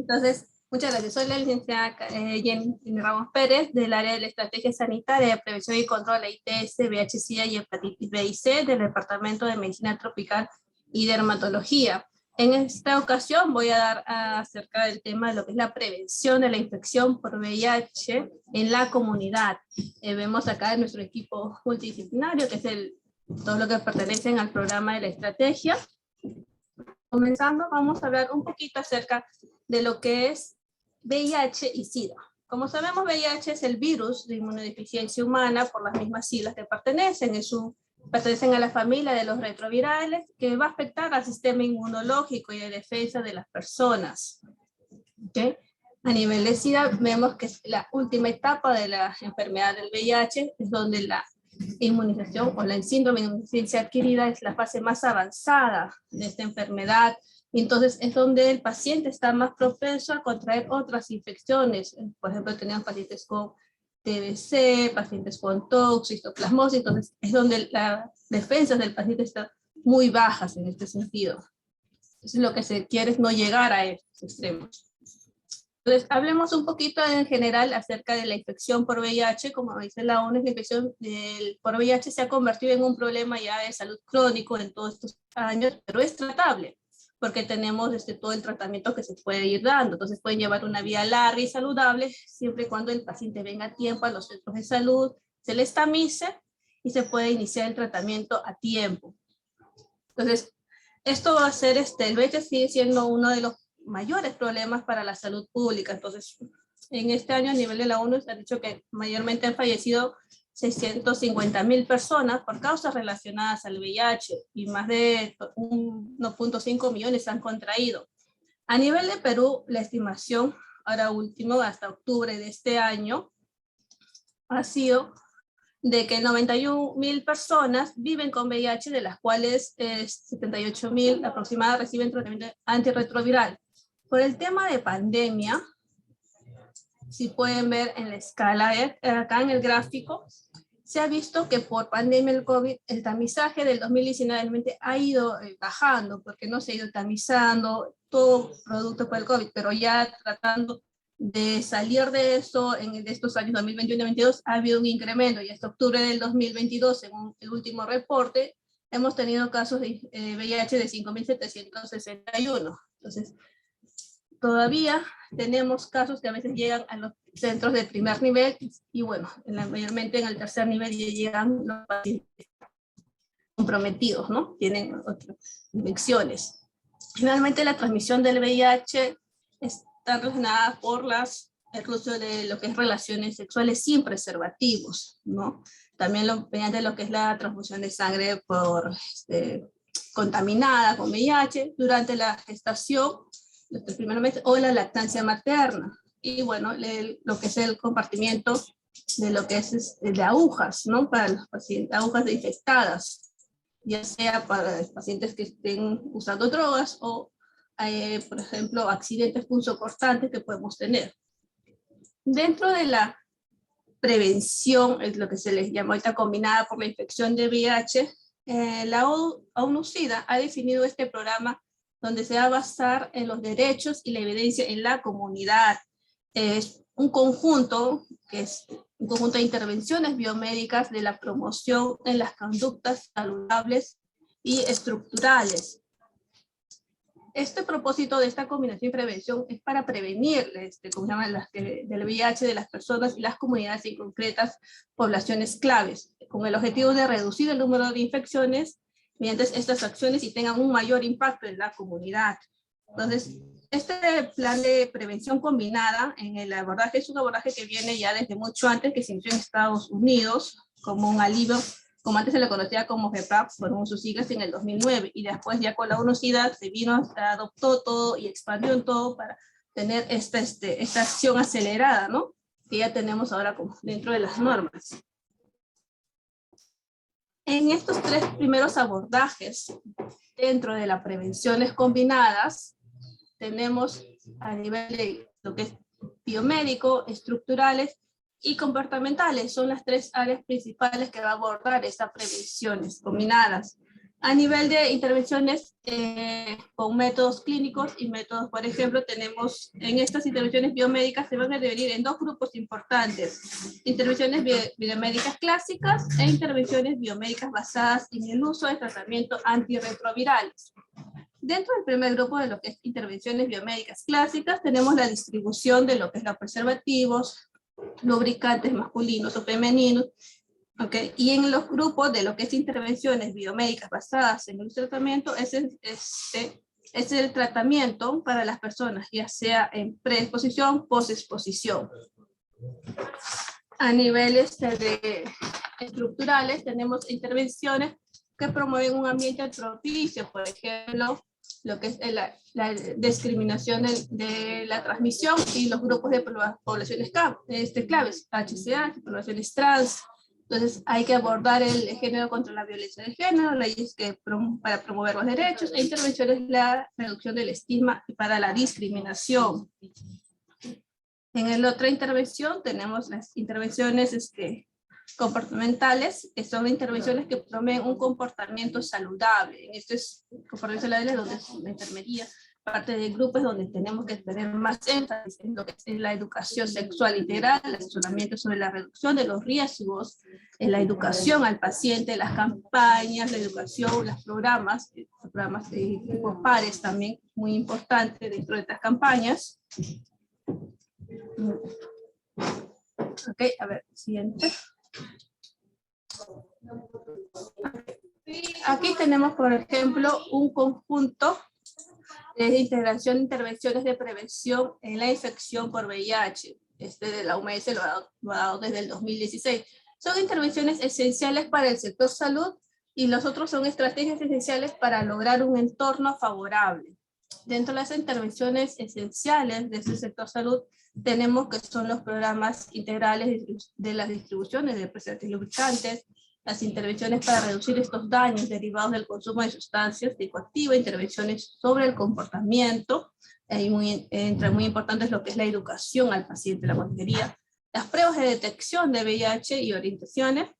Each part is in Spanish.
Entonces, muchas gracias. Soy la licenciada Jenny Ramos Pérez, del área de la Estrategia Sanitaria de Prevención y Control de ITS, VIH-Sida y Hepatitis B y C del Departamento de Medicina Tropical y Dermatología. En esta ocasión voy a dar acerca del tema de lo que es la prevención de la infección por VIH en la comunidad. Vemos acá en nuestro equipo multidisciplinario, que es todo lo que pertenecen al programa de la estrategia. Comenzando, vamos a hablar un poquito acerca de lo que es VIH y SIDA. Como sabemos, VIH es el virus de inmunodeficiencia humana por las mismas siglas que pertenecen. Pertenecen a la familia de los retrovirales, que va a afectar al sistema inmunológico y de defensa de las personas. ¿Okay? A nivel de SIDA, vemos que es la última etapa de la enfermedad del VIH, es donde la inmunización o el síndrome de inmunodeficiencia adquirida es la fase más avanzada de esta enfermedad. Y entonces es donde el paciente está más propenso a contraer otras infecciones. Por ejemplo, tenemos pacientes con TBC, pacientes con TOX, histoplasmosis, entonces es donde las defensas del paciente están muy bajas en este sentido. Entonces lo que se quiere es no llegar a estos extremos. Entonces, hablemos un poquito en general acerca de la infección por VIH. Como dice la ONU, la infección por VIH se ha convertido en un problema ya de salud crónico en todos estos años, pero es tratable, porque tenemos todo el tratamiento que se puede ir dando. Entonces pueden llevar una vida larga y saludable, siempre y cuando el paciente venga a tiempo a los centros de salud, se les tamice y se puede iniciar el tratamiento a tiempo. Entonces, esto va a ser, el VIH sigue siendo uno de los mayores problemas para la salud pública. Entonces, en este año a nivel de la ONU se ha dicho que mayormente han fallecido 650,000 personas por causas relacionadas al VIH y más de 1.5 millones han contraído. A nivel de Perú, la estimación, ahora último, hasta octubre de este año, ha sido de que 91,000 personas viven con VIH, de las cuales 78,000 aproximadamente reciben tratamiento antirretroviral. Por el tema de pandemia, si pueden ver en la escala, acá en el gráfico, se ha visto que por pandemia del COVID, el tamizaje del 2019 realmente ha ido bajando, porque no se ha ido tamizando todo producto por el COVID, pero ya tratando de salir de eso, de estos años 2021 y 2022, ha habido un incremento, y hasta octubre del 2022, según el último reporte, hemos tenido casos de VIH de 5,761. Entonces, todavía tenemos casos que a veces llegan a los centros de primer nivel y bueno, mayormente en el tercer nivel ya llegan los pacientes comprometidos, ¿no? Tienen otras infecciones. Finalmente, la transmisión del VIH está relacionada por el uso de lo que es relaciones sexuales sin preservativos, ¿no? También mediante lo que es la transfusión de sangre contaminada con VIH durante la gestación, los primeros meses, o la lactancia materna. Y bueno, lo que es el compartimiento de lo que es de agujas, ¿no? Para los pacientes, agujas infectadas, ya sea para los pacientes que estén usando drogas o, por ejemplo, accidentes punzocortantes que podemos tener. Dentro de la prevención, es lo que se les llama ahorita combinada por la infección de VIH, la ONU-SIDA ha definido este programa donde se va a basar en los derechos y la evidencia en la comunidad. Es un conjunto de intervenciones biomédicas de la promoción en las conductas saludables y estructurales. Este propósito de esta combinación y prevención es para prevenir del VIH de las personas y las comunidades en concretas poblaciones claves, con el objetivo de reducir el número de infecciones mediante estas acciones y tengan un mayor impacto en la comunidad. Entonces, este plan de prevención combinada en el abordaje es un abordaje que viene ya desde mucho antes, que se inició en Estados Unidos como un alivio, como antes se le conocía como GEPAP, fueron sus siglas en el 2009, y después ya con la ONU-SIDA se adoptó todo y expandió en todo para tener esta acción acelerada, ¿no? Que ya tenemos ahora como dentro de las normas. En estos tres primeros abordajes, dentro de las prevenciones combinadas, tenemos a nivel de lo que es biomédico, estructurales y comportamentales. Son las tres áreas principales que va a abordar estas prevenciones combinadas. A nivel de intervenciones con métodos clínicos y métodos, por ejemplo, tenemos en estas intervenciones biomédicas se van a dividir en dos grupos importantes: intervenciones biomédicas clásicas e intervenciones biomédicas basadas en el uso de tratamientos antirretrovirales. Dentro del primer grupo de lo que es intervenciones biomédicas clásicas, tenemos la distribución de lo que es los preservativos, lubricantes masculinos o femeninos. Okay. Y en los grupos de lo que es intervenciones biomédicas basadas en el tratamiento, es el tratamiento para las personas, ya sea en preexposición, posexposición. A niveles estructurales, tenemos intervenciones que promueven un ambiente propicio, por ejemplo, lo que es la discriminación de la transmisión y los grupos de poblaciones claves, HCA, poblaciones trans. Entonces hay que abordar el género contra la violencia de género, leyes para promover los derechos e intervenciones la reducción del estigma y para la discriminación. En la otra intervención tenemos las intervenciones comportamentales, que son intervenciones que promueven un comportamiento saludable. En esto es comportamiento saludable donde es la enfermería, parte del grupo es donde tenemos que tener más énfasis en lo que es la educación sexual integral, el asesoramiento sobre la reducción de los riesgos, en la educación al paciente, las campañas, la educación, los programas de tipo pares también, muy importante dentro de estas campañas. Ok, a ver, siguiente. Aquí tenemos, por ejemplo, un conjunto de integración de intervenciones de prevención en la infección por VIH. De la OMS lo ha dado desde el 2016. Son intervenciones esenciales para el sector salud y los otros son estrategias esenciales para lograr un entorno favorable. Dentro de las intervenciones esenciales de este sector salud, tenemos que son los programas integrales de las distribuciones de preservantes y lubricantes, las intervenciones para reducir estos daños derivados del consumo de sustancias psicoactivas, intervenciones sobre el comportamiento, entre muy importantes lo que es la educación al paciente, la consejería, las pruebas de detección de VIH y orientaciones,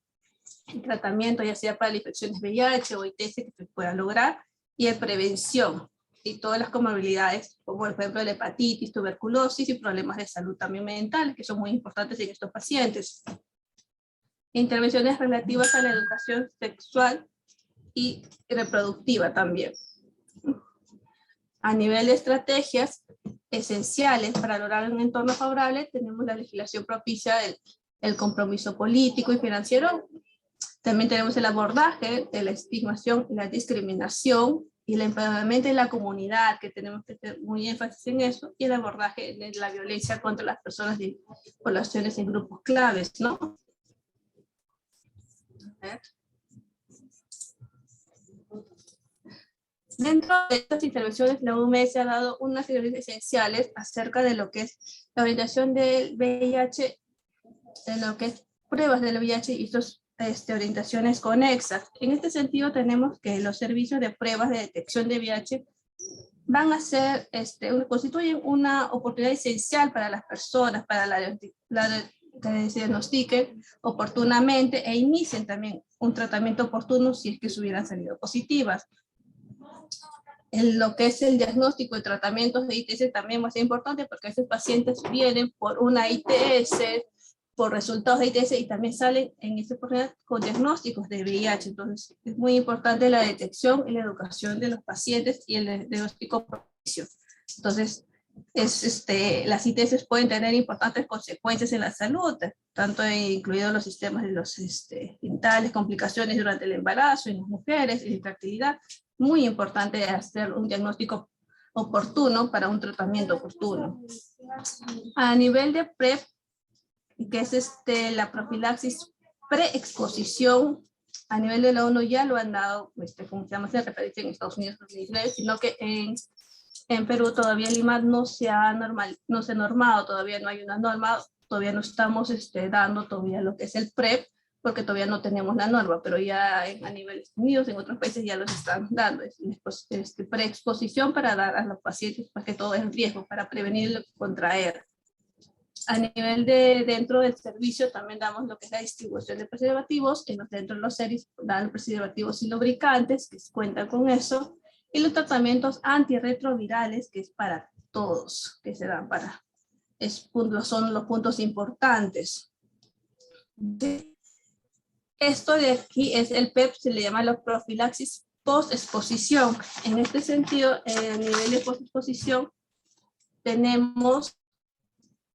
el tratamiento ya sea para las infecciones VIH o ITS que se pueda lograr, y en prevención, y todas las comorbilidades, como por ejemplo la hepatitis, tuberculosis y problemas de salud también mentales, que son muy importantes en estos pacientes. Intervenciones relativas a la educación sexual y reproductiva también. A nivel de estrategias esenciales para lograr un entorno favorable, tenemos la legislación propicia el compromiso político y financiero. También tenemos el abordaje de la estigmación y la discriminación y el empoderamiento de la comunidad, que tenemos que tener muy énfasis en eso, y el abordaje de la violencia contra las personas de poblaciones en grupos claves, ¿no? Dentro de estas intervenciones, la OMS ha dado unas intervenciones esenciales acerca de lo que es la orientación del VIH, de lo que es pruebas del VIH y sus orientaciones conexas. En este sentido, tenemos que los servicios de pruebas de detección de VIH van a ser, constituyen una oportunidad esencial para las personas, para que se diagnostiquen oportunamente e inicien también un tratamiento oportuno si es que se hubieran salido positivas. En lo que es el diagnóstico y tratamientos de ITS también va a ser importante porque a veces pacientes vienen por una ITS, por resultados de ITS y también salen en esta oportunidad con diagnósticos de VIH. Entonces es muy importante la detección y la educación de los pacientes y el diagnóstico propicio. Entonces las ITS pueden tener importantes consecuencias en la salud, tanto incluidos los sistemas de los dentales, complicaciones durante el embarazo en las mujeres, infertilidad. Muy importante hacer un diagnóstico oportuno para un tratamiento oportuno. A nivel de PrEP, que es la profilaxis preexposición, a nivel de la ONU ya lo han dado, como se llama, se referencia en Estados Unidos en 2019, sino que en Perú todavía el IMAT no se ha normado, todavía no hay una norma, todavía no estamos dando todavía lo que es el PrEP, porque todavía no tenemos la norma, pero ya a nivel Estados Unidos, en otros países ya los están dando, preexposición para dar a los pacientes, más que todo es riesgo, para prevenir y contraer. A nivel de dentro del servicio también damos lo que es la distribución de preservativos, dentro de los series dan preservativos y lubricantes, que cuentan con eso, y los tratamientos antirretrovirales, que es para todos, que se dan para, son los puntos importantes. Esto de aquí es el PEP, se le llama la profilaxis post-exposición. En este sentido, a nivel de post-exposición, tenemos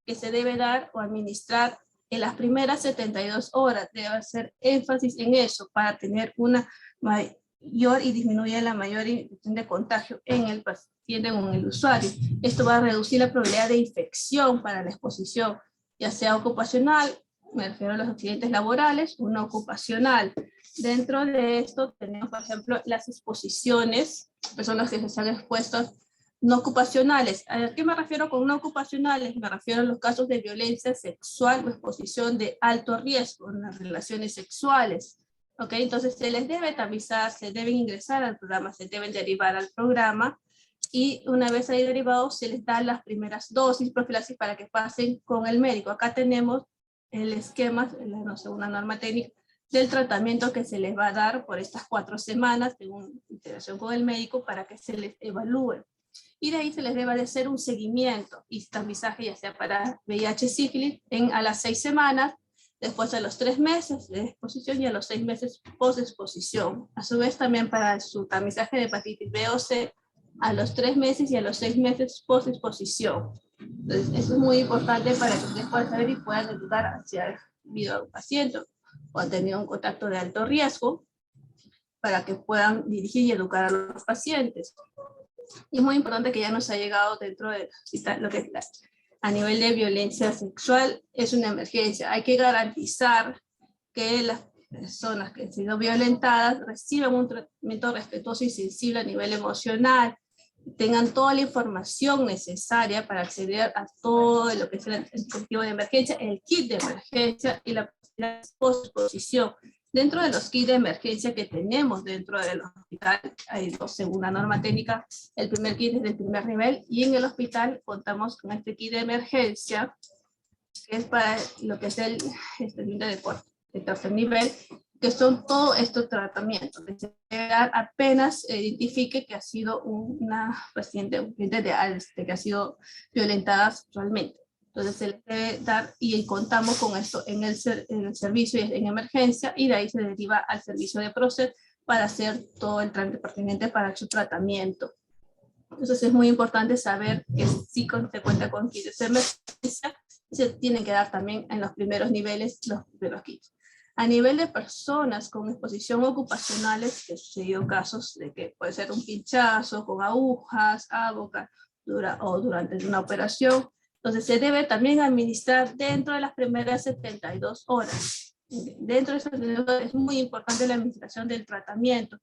que se debe dar o administrar en las primeras 72 horas. Debe hacer énfasis en eso para tener una mayor y disminuir la mayor intención de contagio en el paciente o en el usuario. Esto va a reducir la probabilidad de infección para la exposición, ya sea ocupacional, me refiero a los accidentes laborales, o no ocupacional. Dentro de esto tenemos, por ejemplo, las exposiciones, personas que se están expuestas no ocupacionales. ¿A qué me refiero con no ocupacionales? Me refiero a los casos de violencia sexual o exposición de alto riesgo en las relaciones sexuales. ¿Ok? Entonces se les debe tamizar, se deben ingresar al programa, se deben derivar al programa, y una vez ahí derivados se les dan las primeras dosis profilaxis para que pasen con el médico. Acá tenemos el esquema, una norma técnica del tratamiento que se les va a dar por estas 4 semanas de interacción con el médico para que se les evalúe. Y de ahí se les debe de hacer un seguimiento y tamizaje, ya sea para VIH sífilis a las 6 semanas, después a los 3 meses de exposición y a los 6 meses post-exposición. A su vez también para su tamizaje de hepatitis B o C a los 3 meses y a los 6 meses post-exposición. Entonces, eso es muy importante para que ustedes puedan saber y puedan ayudar si ha habido un paciente o han tenido un contacto de alto riesgo, para que puedan dirigir y educar a los pacientes. Y es muy importante que ya nos ha llegado dentro de lo que es a nivel de violencia sexual, es una emergencia. Hay que garantizar que las personas que han sido violentadas reciban un tratamiento respetuoso y sensible a nivel emocional, tengan toda la información necesaria para acceder a todo lo que es el dispositivo de emergencia, el kit de emergencia y la posposición. Dentro de los kits de emergencia que tenemos dentro del hospital, hay dos según la norma técnica. El primer kit es del primer nivel, y en el hospital contamos con este kit de emergencia, que es para lo que es el de tercer nivel, que son todos estos tratamientos, que se debe dar apenas identifique que ha sido una paciente que ha sido violentada sexualmente. Entonces se le debe dar, y contamos con esto en el servicio en emergencia, y de ahí se deriva al servicio de PROCED para hacer todo el trámite pertinente para su tratamiento. Entonces es muy importante saber que sí se cuenta con kits de emergencia, y se tienen que dar también en los primeros niveles los primeros kits. A nivel de personas con exposición ocupacionales, que sucedió casos de que puede ser un pinchazo con agujas, o durante una operación, entonces se debe también administrar dentro de las primeras 72 horas. Dentro de esas 72 horas es muy importante la administración del tratamiento.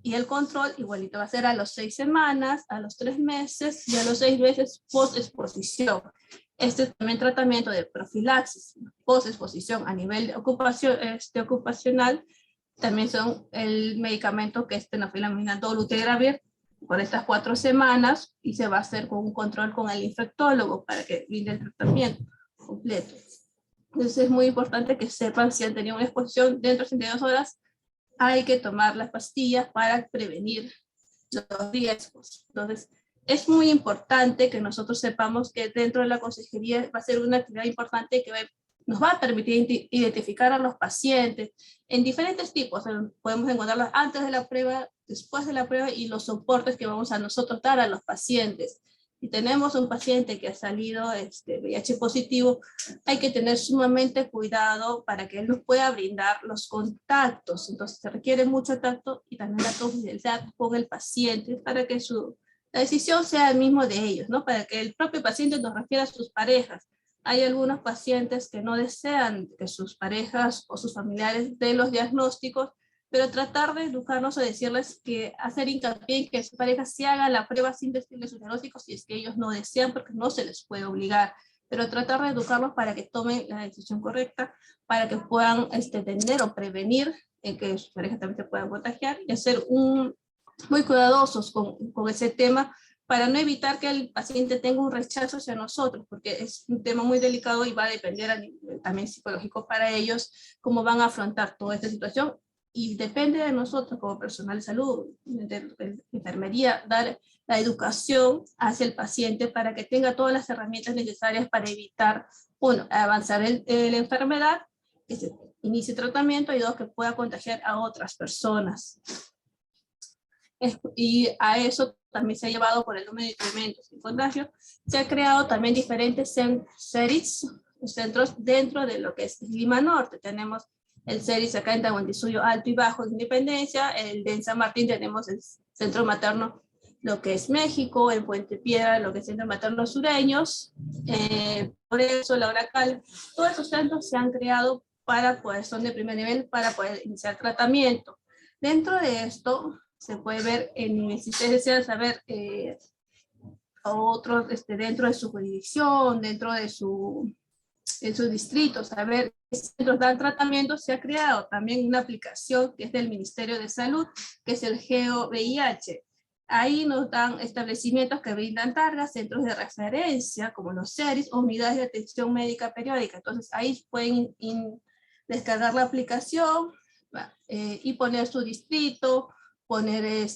Y el control igualito va a ser a los 6 semanas, a los 3 meses y a los 6 meses post-exposición. Este es también tratamiento de profilaxis post-exposición a nivel de ocupacional. También son el medicamento que es fenofilamiina dolutegravir por estas 4 semanas, y se va a hacer con un control con el infectólogo para que brinde el tratamiento completo. Entonces es muy importante que sepan si han tenido una exposición dentro de 72 horas, hay que tomar las pastillas para prevenir los riesgos. Entonces, es muy importante que nosotros sepamos que dentro de la consejería va a ser una actividad importante que nos va a permitir identificar a los pacientes en diferentes tipos. Podemos encontrarlos antes de la prueba, después de la prueba, y los soportes que vamos a nosotros dar a los pacientes. Si tenemos un paciente que ha salido VIH positivo, hay que tener sumamente cuidado para que él nos pueda brindar los contactos. Entonces se requiere mucho tacto y también la confidencialidad con el paciente para que la decisión sea el mismo de ellos, ¿no? Para que el propio paciente nos refiera a sus parejas. Hay algunos pacientes que no desean que sus parejas o sus familiares den los diagnósticos, pero tratar de educarnos o decirles que hacer hincapié en que su pareja se haga la prueba sin decirles sus diagnósticos si es que ellos no desean, porque no se les puede obligar, pero tratar de educarlos para que tomen la decisión correcta, para que puedan tener o prevenir en que sus parejas también se puedan contagiar, y ser muy cuidadosos con ese tema, para no evitar que el paciente tenga un rechazo hacia nosotros, porque es un tema muy delicado y va a depender a nivel también psicológico para ellos, cómo van a afrontar toda esta situación, y depende de nosotros como personal de salud, de enfermería, dar la educación hacia el paciente para que tenga todas las herramientas necesarias para evitar, uno, avanzar la enfermedad, que se inicie tratamiento, y dos, que pueda contagiar a otras personas. Y a eso también se ha llevado por el número de incrementos en contagio. Se han creado también diferentes centros dentro de lo que es Lima Norte. Tenemos el CERIS acá en Tahuantinsuyo Alto y Bajo de Independencia, el de San Martín tenemos el centro materno, lo que es México, en Puente Piedra, lo que es Centro Materno Sureños, por eso la Oracal, todos esos centros se han creado para poder, son de primer nivel, para poder iniciar tratamiento. Dentro de esto, se puede ver, si ustedes desean saber otros dentro de su jurisdicción, dentro de su distrito, saber qué centros dan tratamiento, se ha creado también una aplicación que es del Ministerio de Salud, que es el GeoVIH. Ahí nos dan establecimientos que brindan targas, centros de referencia, como los CERIS, o unidades de atención médica periódica. Entonces ahí pueden descargar la aplicación y poner su distrito, poner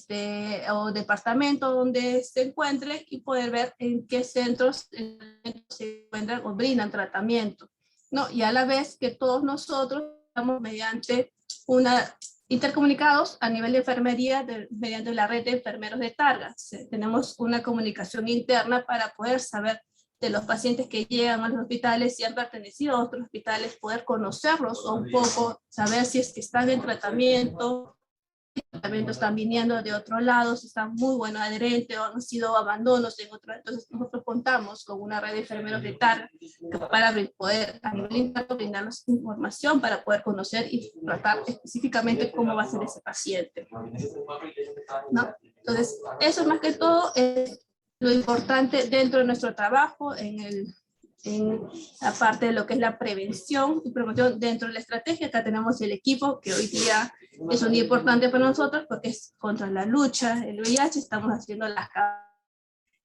o departamento donde se encuentre y poder ver en qué centros se encuentran o brindan tratamiento, ¿no? Y a la vez que todos nosotros estamos mediante intercomunicados a nivel de enfermería mediante la red de enfermeros de targas. Tenemos una comunicación interna para poder saber de los pacientes que llegan a los hospitales, si han pertenecido a otros hospitales, poder conocerlos o un poco, saber si es que están en tratamientos están viniendo de otro lado, si están muy buenos adherentes o han sido abandonos en otro. Entonces nosotros contamos con una red de enfermeros de targa para poder a nivel interno brindarnos información para poder conocer y tratar específicamente cómo va a ser ese paciente, ¿no? Entonces eso más que todo es lo importante dentro de nuestro trabajo en la parte de lo que es la prevención y promoción dentro de la estrategia. Acá tenemos el equipo que hoy día es un día importante para nosotros porque es contra la lucha del VIH. Estamos haciendo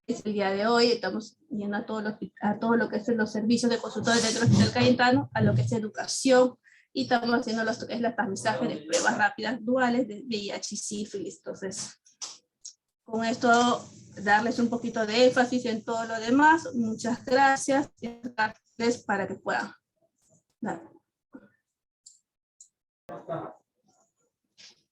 es el día de hoy, estamos yendo a todo lo que son los servicios de consultores dentro del Hospital Cayetano, a lo que es educación, y estamos haciendo lo que es la tamizaje de pruebas rápidas duales de VIH y sífilis. Entonces, con esto darles un poquito de énfasis en todo lo demás. Muchas gracias para que puedan dar.